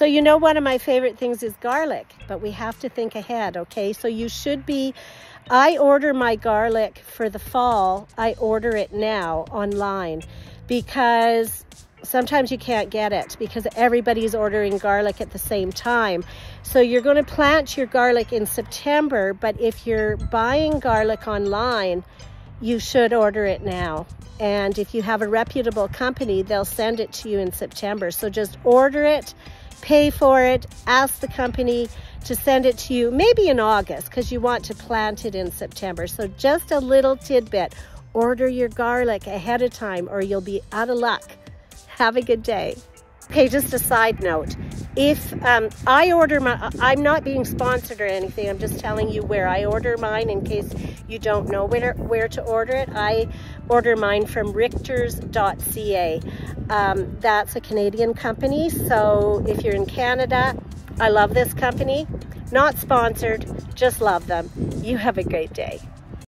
So you know, one of my favorite things is garlic, but we have to think ahead, okay? So you should be, I order my garlic for the fall. I order it now online because sometimes you can't get it because everybody's ordering garlic at the same time. So you're going to plant your garlic in September, but if you're buying garlic online, you should order it now. And if you have a reputable company, they'll send it to you in September. So just order it, pay for it, ask the company to send it to you maybe in August because you want to plant it in September. So just a little tidbit, order your garlic ahead of time or you'll be out of luck. Have a good day. Okay, just a side note. If I order my, I'm not being sponsored or anything, I'm just telling you where I order mine in case you don't know where to order it. I order mine from richters.ca. That's a Canadian company, so if you're in Canada, I love this company. Not sponsored, just love them. You have a great day.